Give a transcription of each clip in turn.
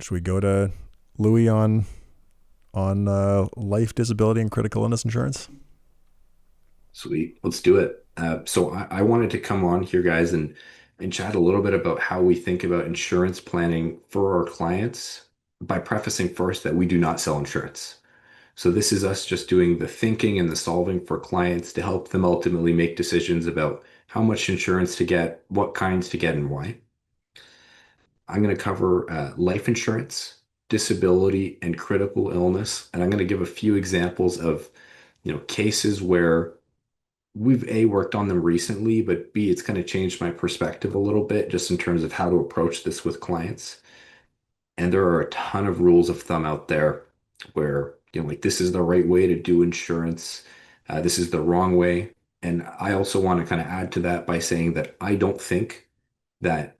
Should we go to Louis on life, disability, and critical illness insurance? Sweet. Let's do it. So I wanted to come on here, guys, and chat a little bit about how we think about insurance planning for our clients by prefacing first that we do not sell insurance. So this is us just doing the thinking and the solving for clients to help them ultimately make decisions about how much insurance to get, what kinds to get, and why. I'm going to cover life insurance, disability, and critical illness, and I'm going to give a few examples of, cases where we've A, worked on them recently, but B, it's kind of changed my perspective a little bit just in terms of how to approach this with clients. And there are a ton of rules of thumb out there where, like this is the right way to do insurance. This is the wrong way. And I also want to kind of add to that by saying that I don't think that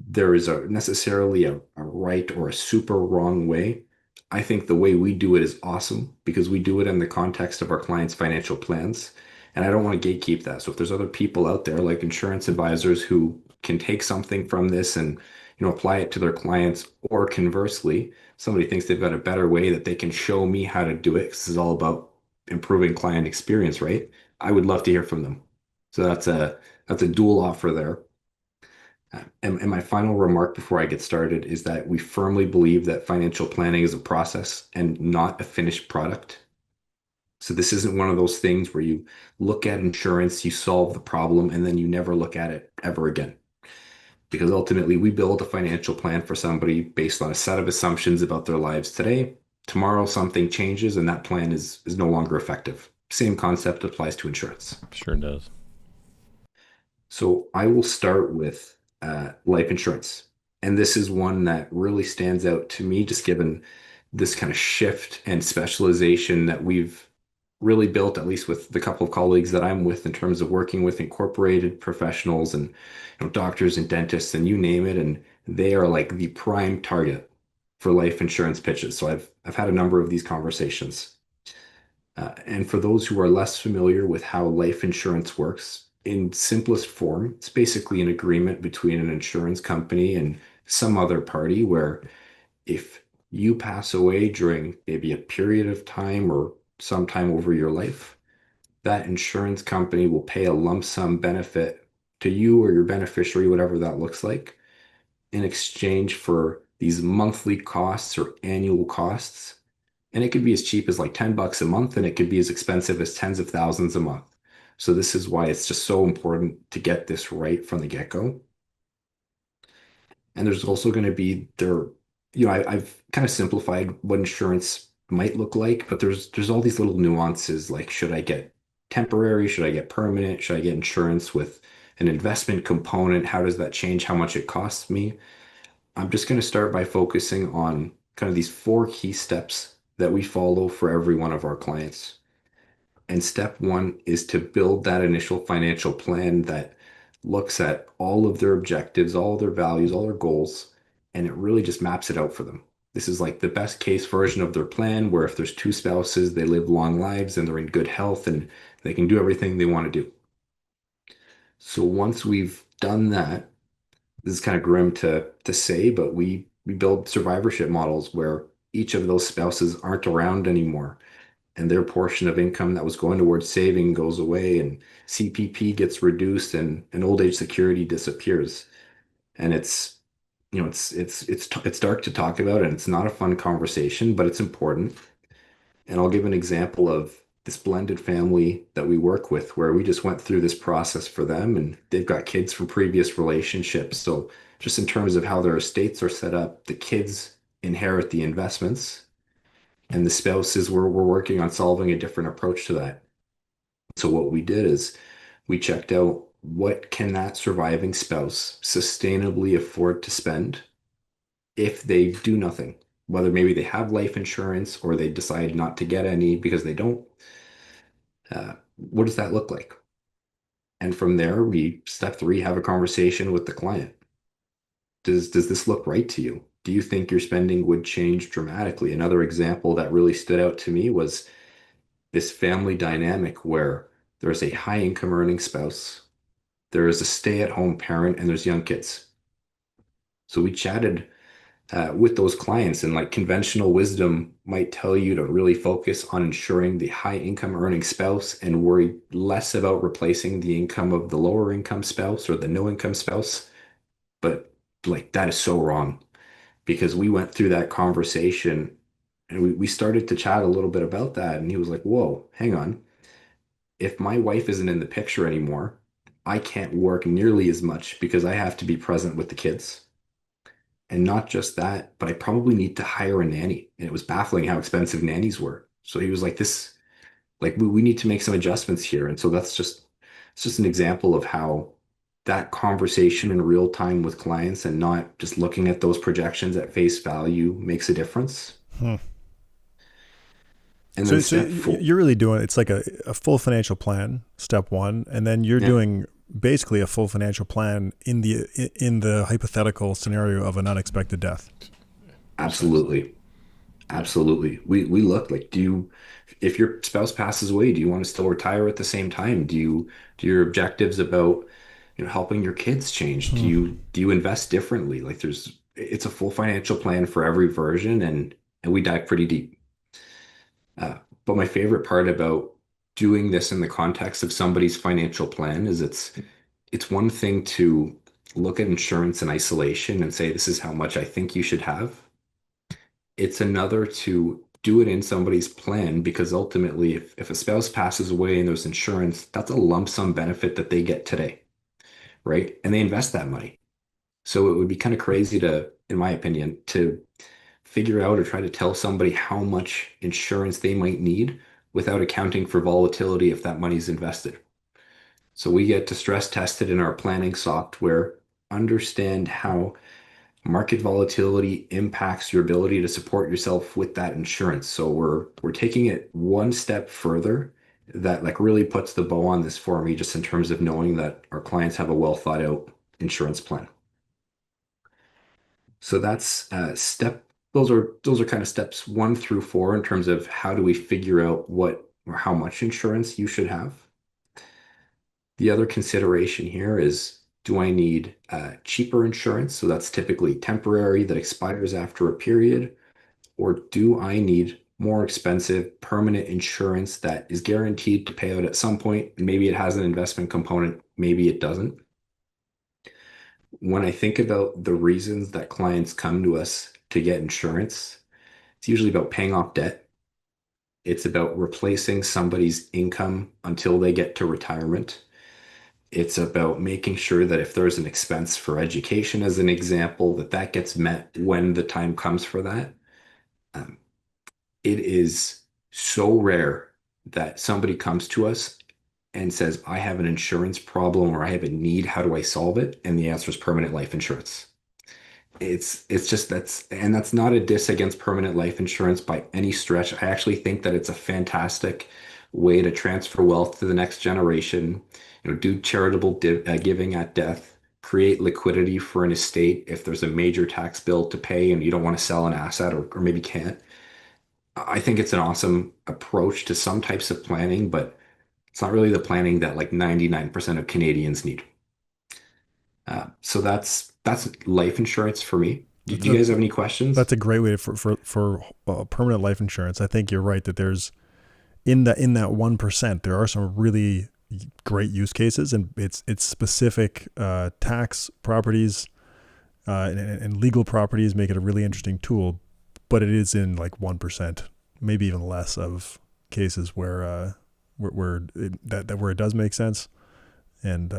there is a necessarily a right or a super wrong way. I think the way we do it is awesome because we do it in the context of our clients' financial plans. And I don't want to gatekeep that. So if there's other people out there like insurance advisors who can take something from this and apply it to their clients, or conversely, somebody thinks they've got a better way that they can show me how to do it, because this is all about improving client experience, right? I would love to hear from them. So that's a dual offer there. And my final remark before I get started is that we firmly believe that financial planning is a process and not a finished product. So this isn't one of those things where you look at insurance, you solve the problem, and then you never look at it ever again. Because ultimately, we build a financial plan for somebody based on a set of assumptions about their lives today. Tomorrow, something changes, and that plan is no longer effective. Same concept applies to insurance. Sure does. So I will start with life insurance. And this is one that really stands out to me, just given this kind of shift and specialization that we've really built, at least with the couple of colleagues that I'm with, in terms of working with incorporated professionals and doctors and dentists and you name it. And they are like the prime target for life insurance pitches. So I've had a number of these conversations. And for those who are less familiar with how life insurance works, in simplest form, it's basically an agreement between an insurance company and some other party where if you pass away during maybe a period of time or sometime over your life, that insurance company will pay a lump sum benefit to you or your beneficiary, whatever that looks like, in exchange for these monthly costs or annual costs. And it could be as cheap as like $10 a month, and it could be as expensive as tens of thousands a month. So this is why it's just so important to get this right from the get-go. And there's also going to be there, I've kind of simplified what insurance might look like, but there's all these little nuances like should I get temporary, should I get permanent, should I get insurance with an investment component? How does that change how much it costs me? I'm just going to start by focusing on kind of these four key steps that we follow for every one of our clients. And step one is to build that initial financial plan that looks at all of their objectives, all their values, all their goals, and it really just maps it out for them. This is like the best case version of their plan, where if there's two spouses, they live long lives and they're in good health and they can do everything they want to do. So once we've done that, this is kind of grim to say, but we build survivorship models where each of those spouses aren't around anymore and their portion of income that was going towards saving goes away and CPP gets reduced and old age security disappears. And it's dark to talk about and it's not a fun conversation, but it's important. And I'll give an example of this blended family that we work with where we just went through this process for them and they've got kids from previous relationships. So just in terms of how their estates are set up, the kids inherit the investments and the spouses were working on solving a different approach to that. So what we did is we checked out what can that surviving spouse sustainably afford to spend if they do nothing, whether maybe they have life insurance or they decide not to get any because they don't. What does that look like? And from there, we step three, have a conversation with the client. Does this look right to you? Do you think your spending would change dramatically? Another example that really stood out to me was this family dynamic where there's a high income earning spouse, there is a stay at home parent, and there's young kids. So we chatted with those clients. And like conventional wisdom might tell you to really focus on ensuring the high income earning spouse and worry less about replacing the income of the lower income spouse or the no income spouse. But like that is so wrong because we went through that conversation and we started to chat a little bit about that. And he was like, whoa, hang on. If my wife isn't in the picture anymore, I can't work nearly as much because I have to be present with the kids. And not just that, but I probably need to hire a nanny. And it was baffling how expensive nannies were. So he was like, this, like, we need to make some adjustments here. And so it's just an example of how that conversation in real time with clients and not just looking at those projections at face value makes a difference. Hmm. And then So step four, you're really doing it's like a full financial plan, step one, and then you're yeah, doing basically a full financial plan in the hypothetical scenario of an unexpected death. Essentially. absolutely. Absolutely. We look like, if your spouse passes away, do you want to still retire at the same time? Do your objectives about, helping your kids change? Hmm. Do you invest differently? Like it's a full financial plan for every version and we dive pretty deep. But my favorite part about doing this in the context of somebody's financial plan is it's one thing to look at insurance in isolation and say, this is how much I think you should have. It's another to do it in somebody's plan because ultimately, if a spouse passes away and there's insurance, that's a lump sum benefit that they get today, right? And they invest that money. So it would be kind of crazy to, in my opinion, to figure out or try to tell somebody how much insurance they might need without accounting for volatility if that money's invested. So we get to stress test it in our planning software, understand how market volatility impacts your ability to support yourself with that insurance. So we're taking it one step further that like really puts the bow on this for me just in terms of knowing that our clients have a well thought out insurance plan. So that's step those are kind of steps 1 through 4 in terms of how do we figure out what or how much insurance you should have. The other consideration here is, do I need cheaper insurance? So that's typically temporary that expires after a period, or do I need more expensive permanent insurance that is guaranteed to pay out at some point? And maybe it has an investment component, maybe it doesn't. When I think about the reasons that clients come to us to get insurance, it's usually about paying off debt. It's about replacing somebody's income until they get to retirement. It's about making sure that if there's an expense for education, as an example, that that gets met when the time comes for that. Um, it is so rare that somebody comes to us and says, I have an insurance problem or I have a need. How do I solve it? And the answer is permanent life insurance. It's just that's not a diss against permanent life insurance by any stretch. I actually think that it's a fantastic way to transfer wealth to the next generation, do charitable giving at death, create liquidity for an estate if there's a major tax bill to pay and you don't want to sell an asset or maybe can't. I think it's an awesome approach to some types of planning, but it's not really the planning that like 99% of Canadians need. So that's life insurance for me. Do you guys have any questions? That's a great way for permanent life insurance. I think you're right that there's in that 1%, there are some really great use cases, and it's specific tax properties and legal properties make it a really interesting tool. But it is in like 1%, maybe even less of cases where it does make sense, and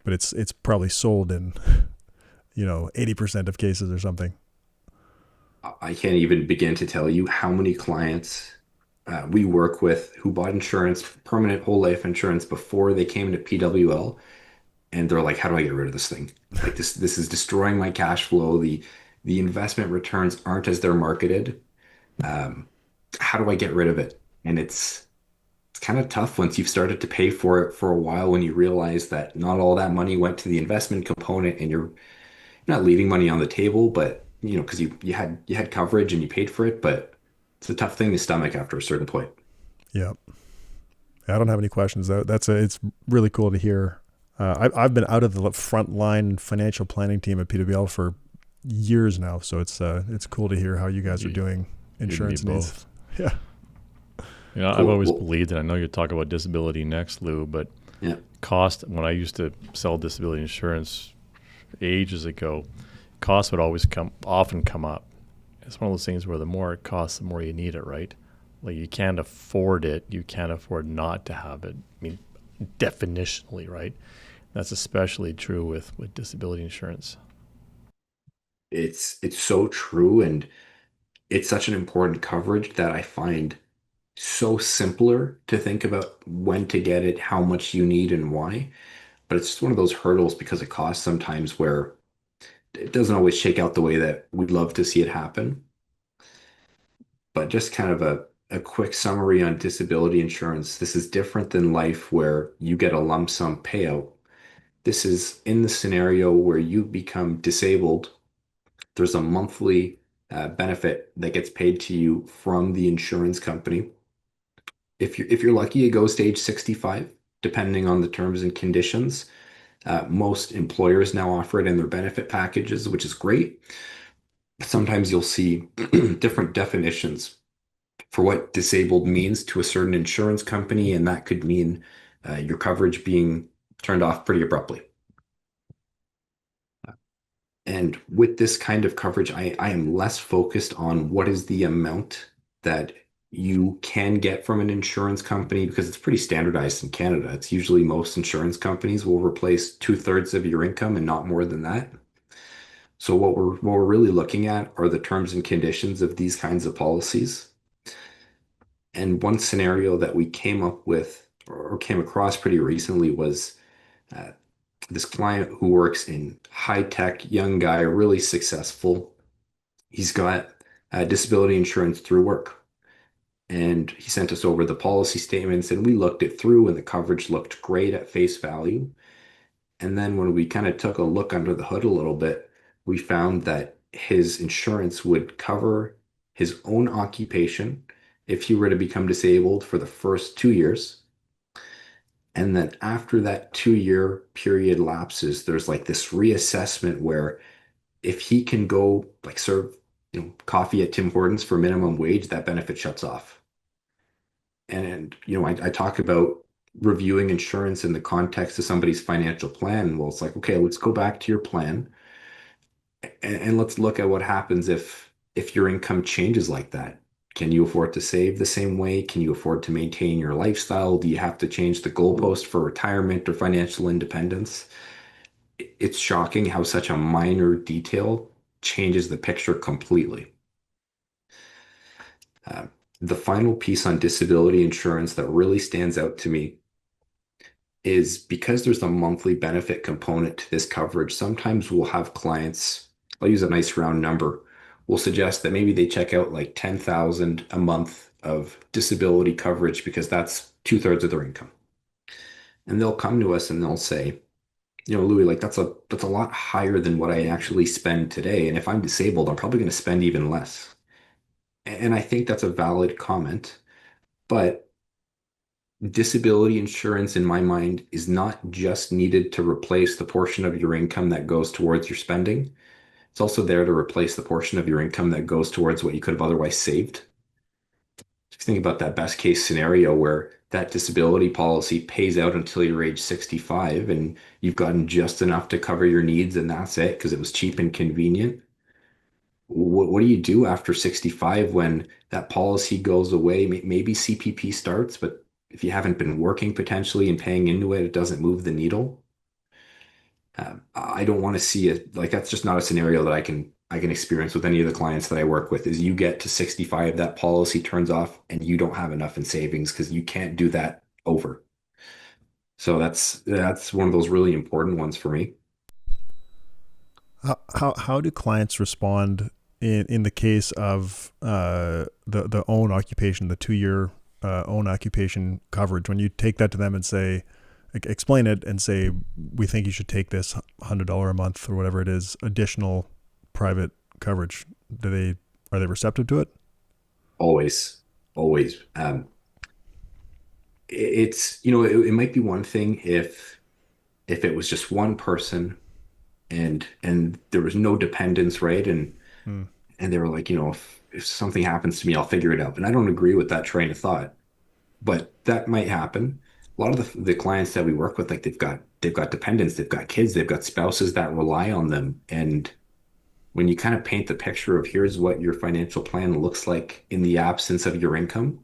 but it's probably sold in 80% of cases or something. I can't even begin to tell you how many clients we work with who bought insurance, permanent whole life insurance before they came to PWL, and they're like, "How do I get rid of this thing? Like this is destroying my cash flow. The investment returns aren't as they're marketed. Um, how do I get rid of it?" And it's kind of tough once you've started to pay for it for a while when you realize that not all that money went to the investment component and you're not leaving money on the table, but because you had coverage and you paid for it, but it's a tough thing to stomach after a certain point. Yeah, I don't have any questions. It's really cool to hear. I've been out of the front line financial planning team at PWL for years now. So it's cool to hear how you guys are You, doing you and me insurance needs. both. Yeah. You know, I've Cool. always Well, believed, and I know you talk about disability next, Lou, but yeah. cost, when I used to sell disability insurance ages ago, cost would always often come up. It's one of those things where the more it costs, the more you need it, right? Like you can't afford it, you can't afford not to have it. I mean, definitionally, right? That's especially true with disability insurance. It's so true, and it's such an important coverage that I find so simpler to think about when to get it, how much you need, and why. But it's just one of those hurdles because of cost sometimes where it doesn't always shake out the way that we'd love to see it happen. But just kind of a quick summary on disability insurance. This is different than life where you get a lump sum payout. This is in the scenario where you become disabled. There's a monthly benefit that gets paid to you from the insurance company. If you're lucky, it goes to age 65, depending on the terms and conditions. Most employers now offer it in their benefit packages, which is great. Sometimes you'll see different definitions for what disabled means to a certain insurance company, and that could mean your coverage being turned off pretty abruptly. And with this kind of coverage, I am less focused on what is the amount that you can get from an insurance company because it's pretty standardized in Canada. It's usually most insurance companies will replace two-thirds of your income and not more than that. So what we're really looking at are the terms and conditions of these kinds of policies. And one scenario that we came up with or came across pretty recently was uh, this client who works in high tech, young guy, really successful. He's got disability insurance through work. And he sent us over the policy statements and we looked it through and the coverage looked great at face value. And then when we kind of took a look under the hood a little bit, we found that his insurance would cover his own occupation if he were to become disabled for the first 2 years. And then after that 2 year period lapses, there's like this reassessment where if he can go like serve, coffee at Tim Hortons for minimum wage, that benefit shuts off. And I talk about reviewing insurance in the context of somebody's financial plan. Well, it's like, okay, let's go back to your plan and let's look at what happens if your income changes like that. Can you afford to save the same way? Can you afford to maintain your lifestyle? Do you have to change the goalpost for retirement or financial independence? It's shocking how such a minor detail changes the picture completely. Uh, the final piece on disability insurance that really stands out to me is because there's a monthly benefit component to this coverage. Sometimes we'll have clients, I'll use a nice round number, we'll suggest that maybe they check out like 10,000 a month of disability coverage because that's two-thirds of their income. And they'll come to us and they'll say, Louis, like that's a lot higher than what I actually spend today. And if I'm disabled, I'm probably going to spend even less. And I think that's a valid comment. But disability insurance, in my mind, is not just needed to replace the portion of your income that goes towards your spending. It's also there to replace the portion of your income that goes towards what you could have otherwise saved. Just think about that best case scenario where that disability policy pays out until you're age 65 and you've gotten just enough to cover your needs and that's it because it was cheap and convenient. What do you do after 65 when that policy goes away? Maybe CPP starts, but if you haven't been working potentially and paying into it, it doesn't move the needle. I don't want to see it like that's just not a scenario that I can experience with any of the clients that I work with. Is you get to 65, that policy turns off, and you don't have enough in savings because you can't do that over. So that's one of those really important ones for me. How do clients respond in the case of the own occupation, the 2 year own occupation coverage? When you take that to them and say, explain it and say, we think you should take this $100 a month or whatever it is, additional private coverage. Are they receptive to it? Always, always. It's it might be one thing if it was just one person and there was no dependence, right? Hmm. And they were like, if something happens to me, I'll figure it out. And I don't agree with that train of thought, but that might happen. A lot of the clients that we work with, like they've got dependents, they've got kids, they've got spouses that rely on them. And when you kind of paint the picture of here's what your financial plan looks like in the absence of your income,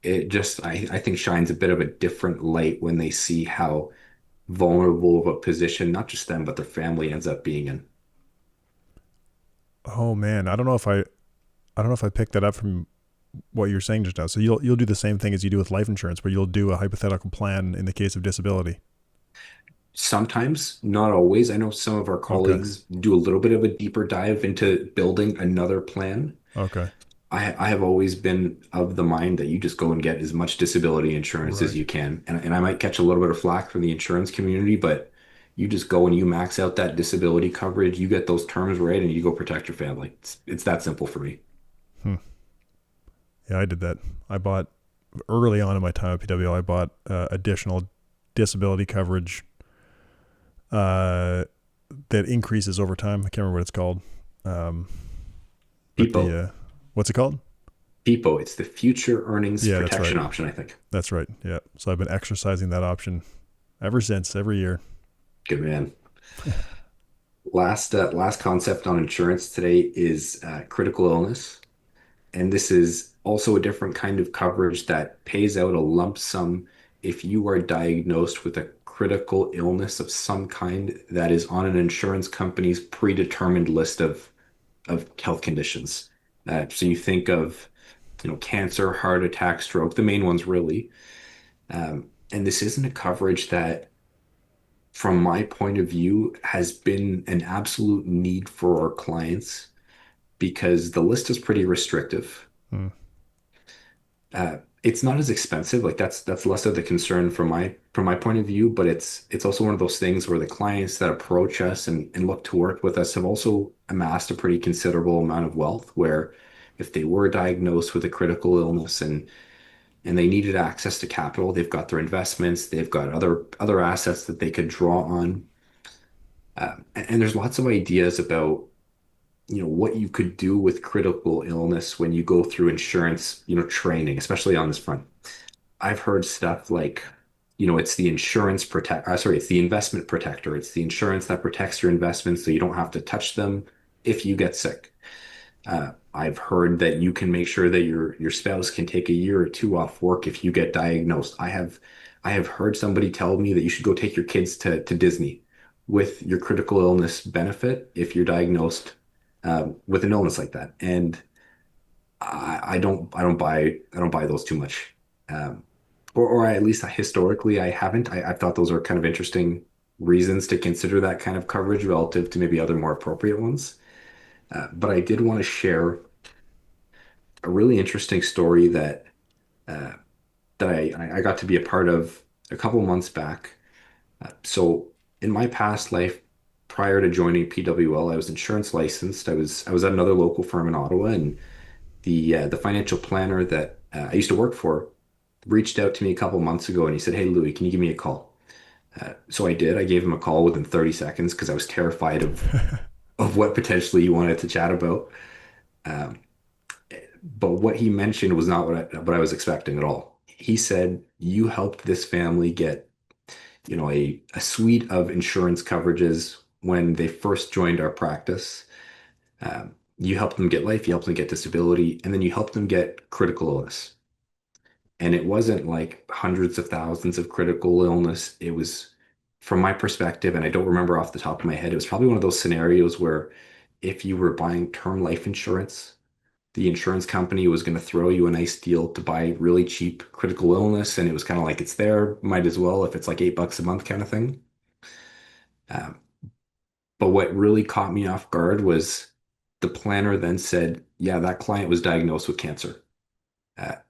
it just I think shines a bit of a different light when they see how vulnerable of a position, not just them, but their family ends up being in. Oh man, I don't know if I picked that up from what you're saying just now. So you'll do the same thing as you do with life insurance, where you'll do a hypothetical plan in the case of disability. Sometimes, not always. I know some of our Okay. colleagues do a little bit of a deeper dive into building another plan. Okay. I have always been of the mind that you just go and get as much disability insurance as Right. you can. And I might catch a little bit of flack from the insurance community, but you just go and you max out that disability coverage, you get those terms right, and you go protect your family. It's that simple for me. Hmm. Yeah, I did that. I bought early on in my time at PWL. I bought additional disability coverage uh, that increases over time. I can't remember what it's called. Um, but PIPO, the what's it called? PIPO, it's the future earnings Yeah, that's right. protection option, I think. That's right. Yeah. So I've been exercising that option ever since, every year. Good man. Last concept on insurance today is critical illness. And this is also a different kind of coverage that pays out a lump sum if you are diagnosed with a critical illness of some kind that is on an insurance company's predetermined list of health conditions. So you think of, cancer, heart attack, stroke, the main ones really. And this isn't a coverage that, from my point of view, has been an absolute need for our clients because the list is pretty restrictive. Hmm. It's not as expensive. Like that's less of the concern from my point of view, but it's also one of those things where the clients that approach us and look to work with us have also amassed a pretty considerable amount of wealth where if they were diagnosed with a critical illness and they needed access to capital, they've got their investments, they've got other assets that they could draw on. And there's lots of ideas about what you could do with critical illness when you go through insurance, training, especially on this front. I've heard stuff like, it's the it's the investment protector. It's the insurance that protects your investments so you don't have to touch them if you get sick. I've heard that you can make sure that your spouse can take a year or two off work if you get diagnosed. I have heard somebody tell me that you should go take your kids to Disney with your critical illness benefit if you're diagnosed with an illness like that. And I don't buy those too much. Um, or at least historically I haven't. I've thought those are kind of interesting reasons to consider that kind of coverage relative to maybe other more appropriate ones. But I did want to share a really interesting story uh, that I got to be a part of a couple months back. So in my past life, prior to joining PWL, I was insurance licensed. I was at another local firm in Ottawa, and the financial planner that I used to work for reached out to me a couple months ago, and he said, "Hey, Louis, can you give me a call?" So I did. I gave him a call within 30 seconds because I was terrified of what potentially he wanted to chat about. Um, but what he mentioned was not what I was expecting at all. He said, "You helped this family get, a suite of insurance coverages when they first joined our practice. You helped them get life, you helped them get disability, and then you helped them get critical illness." And it wasn't like hundreds of thousands of critical illness. It was, from my perspective, and I don't remember off the top of my head, it was probably one of those scenarios where if you were buying term life insurance, the insurance company was going to throw you a nice deal to buy really cheap critical illness. And it was kind of like, it's there, might as well, if it's like $8 a month kind of thing. Um, but what really caught me off guard was the planner then said, yeah, that client was diagnosed with cancer.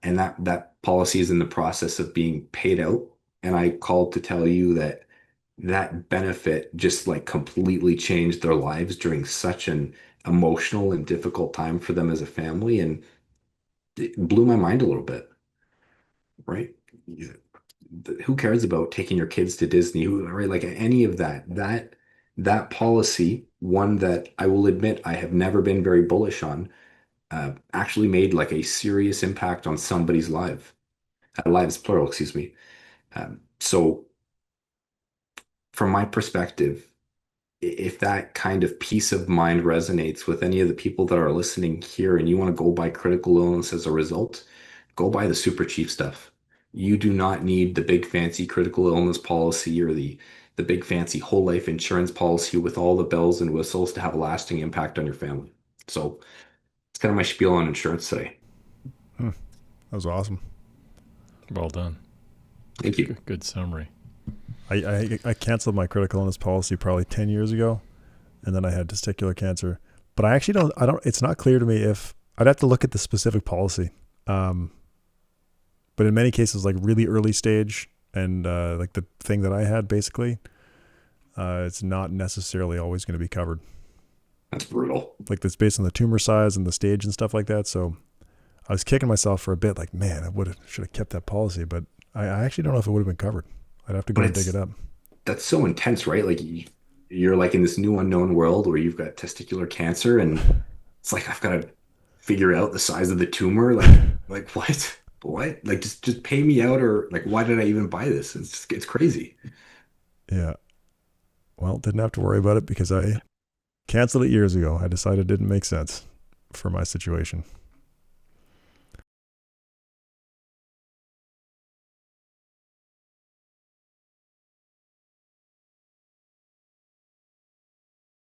And that policy is in the process of being paid out. And I called to tell you that that benefit just like completely changed their lives during such an emotional and difficult time for them as a family. And it blew my mind a little bit, right? Who cares about taking your kids to Disney? Right? Like any of that, That policy, one that I will admit I have never been very bullish on, actually made like a serious impact on somebody's lives plural, excuse me. So from my perspective, if that kind of peace of mind resonates with any of the people that are listening here and you want to go buy critical illness as a result, go buy the super cheap stuff. You do not need the big fancy critical illness policy or the big fancy whole life insurance policy with all the bells and whistles to have a lasting impact on your family. So it's kind of my spiel on insurance today. Hmm, that was awesome. Well done. Thank you. Good summary. I canceled my critical illness policy probably 10 years ago, and then I had testicular cancer. But it's not clear to me if I'd have to look at the specific policy. But in many cases, like really early stage and like the thing that I had, basically, it's not necessarily always going to be covered. That's brutal. Like that's based on the tumor size and the stage and stuff like that. So I was kicking myself for a bit, like, man, should have kept that policy, but I actually don't know if it would have been covered. I'd have to go But and dig it up. that's so intense, right? Like you're like in this new unknown world where you've got testicular cancer and it's like I've got to figure out the size of the tumor. Like what? What? Like just pay me out or like why did I even buy this? It's crazy. Yeah. Well, didn't have to worry about it because I canceled it years ago. I decided it didn't make sense for my situation.